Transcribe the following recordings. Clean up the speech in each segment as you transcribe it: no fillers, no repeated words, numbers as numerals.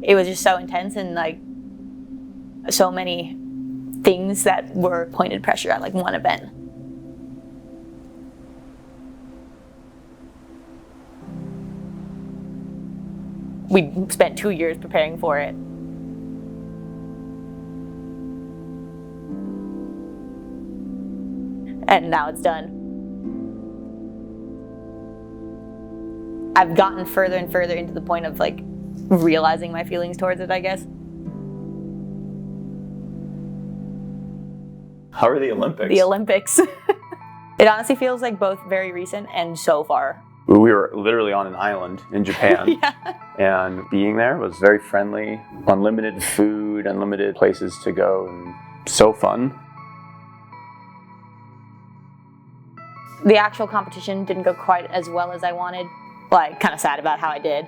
it was just so intense, and like so many things that were pointed pressure at like one event. We spent 2 years preparing for it. And now it's done. I've gotten further and further into the point of like realizing my feelings towards it, I guess. How are the Olympics? The Olympics. It honestly feels like both very recent and so far. We were literally on an island in Japan. Yeah. And being there was very friendly, unlimited food, unlimited places to go, and so fun. The actual competition didn't go quite as well as I wanted. Like, kind of sad about how I did.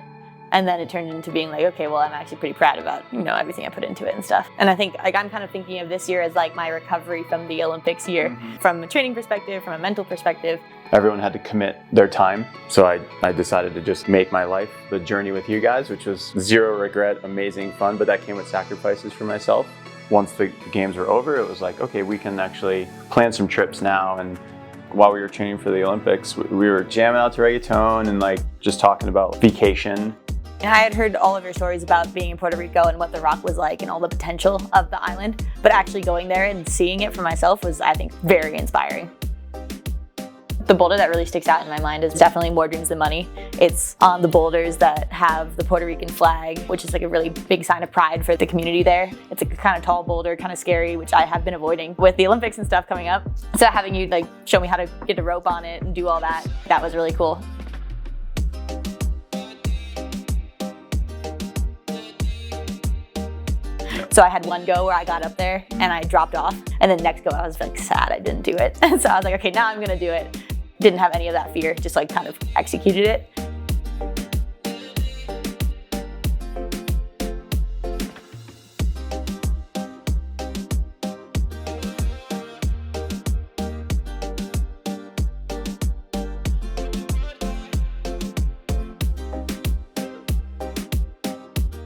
And then it turned into being like, okay, well, I'm actually pretty proud about, everything I put into it and stuff. And I think like I'm kind of thinking of this year as like my recovery from the Olympics year, from a training perspective, from a mental perspective. Everyone had to commit their time. So I decided to just make my life the journey with you guys, which was zero regret, amazing fun, but that came with sacrifices for myself. Once the games were over, it was like, okay, we can actually plan some trips now. And while we were training for the Olympics, we were jamming out to reggaeton and like just talking about vacation. And I had heard all of your stories about being in Puerto Rico and what the rock was like and all the potential of the island, but actually going there and seeing it for myself was, I think, very inspiring. The boulder that really sticks out in my mind is definitely More Dreams Than Money. It's on the boulders that have the Puerto Rican flag, which is like a really big sign of pride for the community there. It's a kind of tall boulder, kind of scary, which I have been avoiding with the Olympics and stuff coming up. So having you like show me how to get a rope on it and do all that, that was really cool. So I had one go where I got up there and I dropped off, and then next go I was like sad I didn't do it. And so I was like, okay, now I'm gonna do it. Didn't have any of that fear, just like kind of executed it.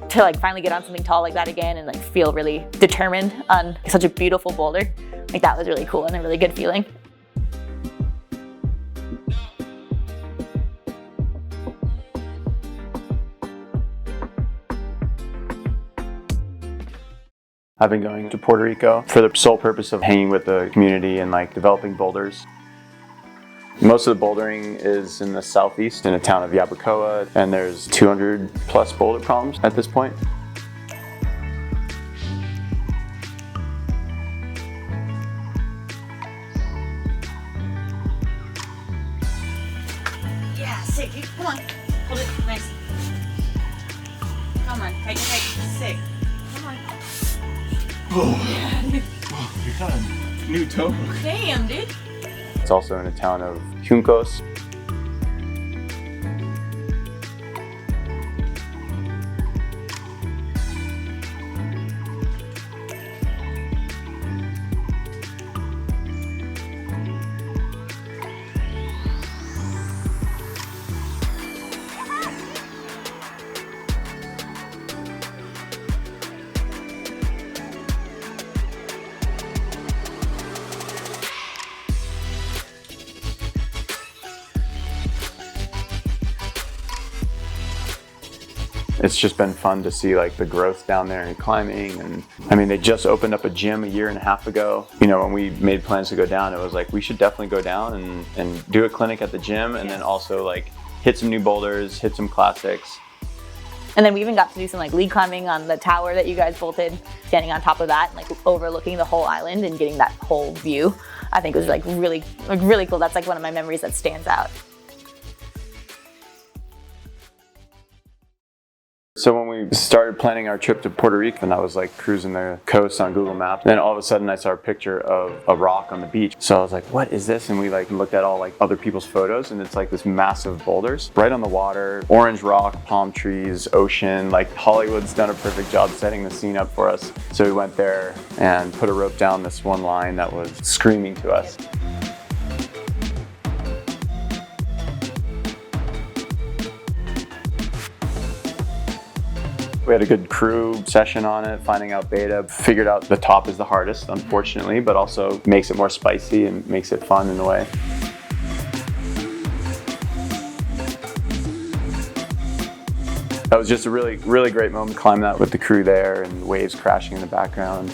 To like finally get on something tall like that again and like feel really determined on such a beautiful boulder, like that was really cool and a really good feeling. I've been going to Puerto Rico for the sole purpose of hanging with the community and like developing boulders. Most of the bouldering is in the southeast in the town of Yabucoa, and there's 200 plus boulder problems at this point. Yeah, sick. Come on. Hold it. Nice. Come on. Take. Sick. Come on. Oh, you're kind of new toe. Damn, dude. It's also in the town of Juncos. It's just been fun to see like the growth down there and climbing. And I mean, they just opened up a gym a year and a half ago. When we made plans to go down, it was like, we should definitely go down and do a clinic at the gym, and then also like hit some new boulders, hit some classics. And then we even got to do some like lead climbing on the tower that you guys bolted, standing on top of that and like overlooking the whole island and getting that whole view. I think it was like really cool. That's like one of my memories that stands out. So when we started planning our trip to Puerto Rico, and I was like cruising the coast on Google Maps, and then all of a sudden I saw a picture of a rock on the beach. So I was like, what is this? And we like looked at all like other people's photos, and it's like this massive boulders right on the water, orange rock, palm trees, ocean. Like Hollywood's done a perfect job setting the scene up for us. So we went there and put a rope down this one line that was screaming to us. We had a good crew session on it, finding out beta, figured out the top is the hardest, unfortunately, but also makes it more spicy and makes it fun in a way. That was just a really, really great moment, climbing that with the crew there and waves crashing in the background.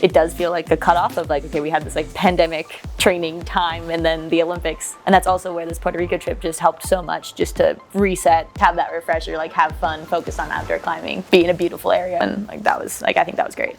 It does feel like the cutoff of like, okay, we had this like pandemic training time and then the Olympics. And that's also where this Puerto Rico trip just helped so much, just to reset, have that refresher, like have fun, focus on outdoor climbing, be in a beautiful area. And like that was like, I think that was great.